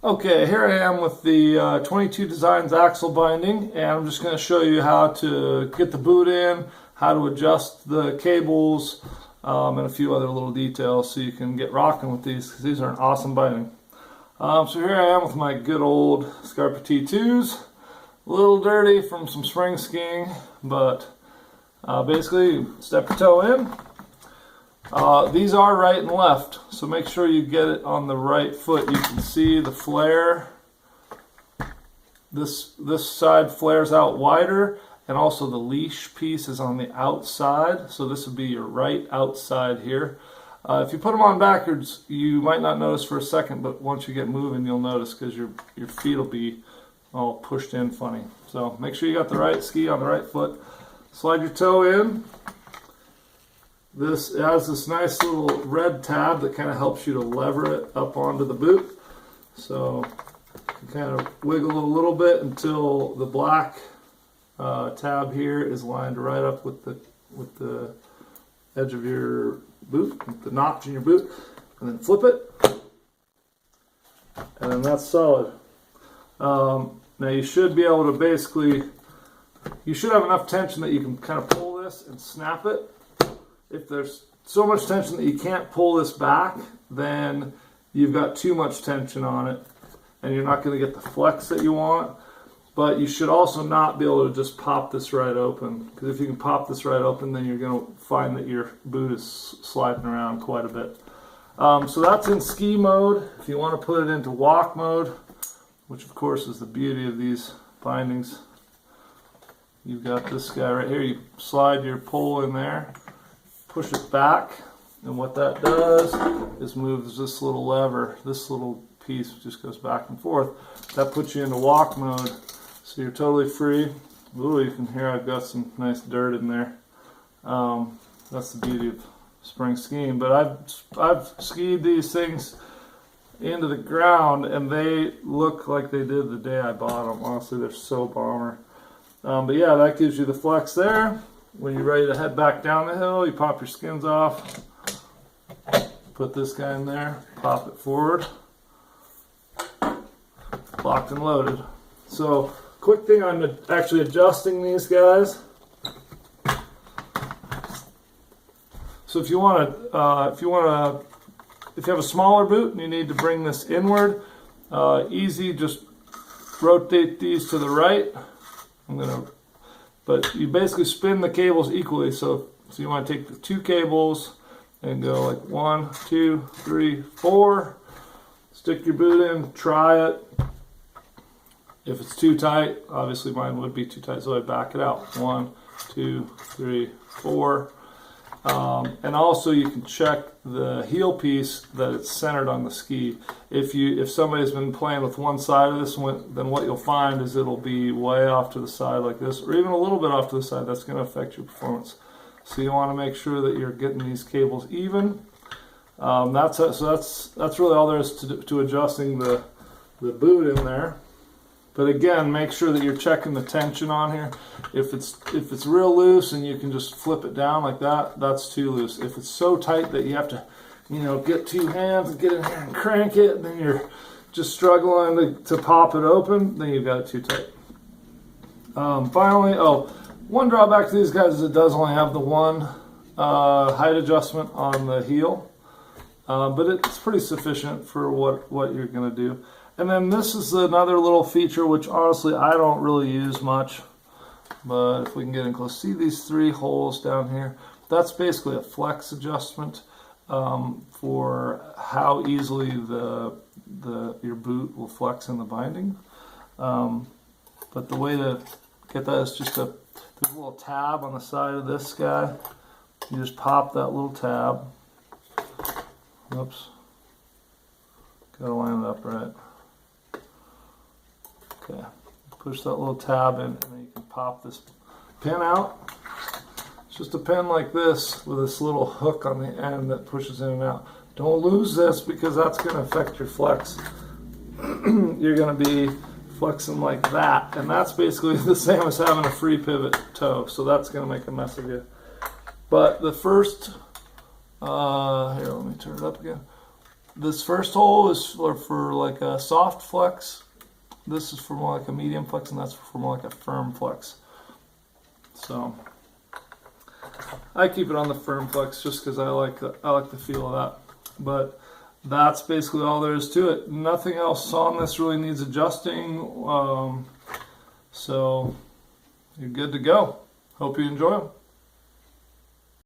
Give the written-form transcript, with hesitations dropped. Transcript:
Okay, here I am with the 22 Designs axle binding, and I'm just going to show you how to get the boot in, how to adjust the cables, and a few other little details so you can get rocking with these, because these are an awesome binding. So here I am with my good old Scarpa T2s, a little dirty from some spring skiing, but basically step your toe in. These are right and left, so make sure you get it on the right foot. You can see the flare. This side flares out wider, and also the leash piece is on the outside, so this would be your right outside here. If you put them on backwards, you might not notice for a second, but once you get moving, you'll notice because your feet will be all pushed in funny. So make sure you got the right ski on the right foot. Slide your toe in. This has this nice little red tab that kind of helps you to lever it up onto the boot. So you kind of wiggle a little bit until the black tab here is lined right up with the edge of your boot, with the notch in your boot, and then flip it, and then that's solid. Now you should be able to you should have enough tension that you can kind of pull this and snap it. If there's so much tension that you can't pull this back, then you've got too much tension on it and you're not going to get the flex that you want. But you should also not be able to just pop this right open, because if you can pop this right open, then you're going to find that your boot is sliding around quite a bit. So that's in ski mode. If you want to put it into walk mode, which of course is the beauty of these bindings, you've got this guy right here. You slide your pole in there, push it back, and what that does is moves this little lever. This little piece just goes back and forth. That puts you into walk mode, so you're totally free. Ooh, you can hear I've got some nice dirt in there. That's the beauty of spring skiing. But I've skied these things into the ground, and they look like they did the day I bought them. Honestly, they're so bomber. But yeah, that gives you the flex there. When you're ready to head back down the hill, you pop your skins off, put this guy in there, pop it forward, locked and loaded. So, quick thing on actually adjusting these guys. So if you have a smaller boot and you need to bring this inward, easy, just rotate these to the right. But you basically spin the cables equally. So you want to take the two cables and go like 1, 2, 3, 4. Stick your boot in, try it. If it's too tight, obviously mine would be too tight, so I back it out. 1, 2, 3, 4. And also you can check the heel piece that it's centered on the ski. If somebody's been playing with one side of this one, then what you'll find is it'll be way off to the side like this, or even a little bit off to the side. That's going to affect your performance. So you want to make sure that you're getting these cables even. That's really all there is to adjusting the boot in there. But again, make sure that you're checking the tension on here. If it's real loose and you can just flip it down like that, that's too loose. If it's so tight that you have to, get two hands and get in here and crank it, and then you're just struggling to pop it open, then you've got it too tight. Finally, one drawback to these guys is it does only have the one height adjustment on the heel, but it's pretty sufficient for what you're going to do. And then this is another little feature which honestly I don't really use much, but if we can get in close, see these 3 holes down here? That's basically a flex adjustment for how easily your boot will flex in the binding. But the way to get that is just there's a little tab on the side of this guy. You just pop that little tab. Oops. Gotta line it up right. Okay, push that little tab in, and then you can pop this pin out. It's just a pin like this with this little hook on the end that pushes in and out. Don't lose this, because that's going to affect your flex. You're going to be flexing like that, and that's basically the same as having a free pivot toe, so that's going to make a mess of you. But the first, here, let me turn it up again. This first hole is for like a soft flex. This is for more like a medium flex, and that's for more like a firm flex. So I keep it on the firm flex just because I like the feel of that. But that's basically all there is to it. Nothing else on this really needs adjusting. So you're good to go. Hope you enjoy them.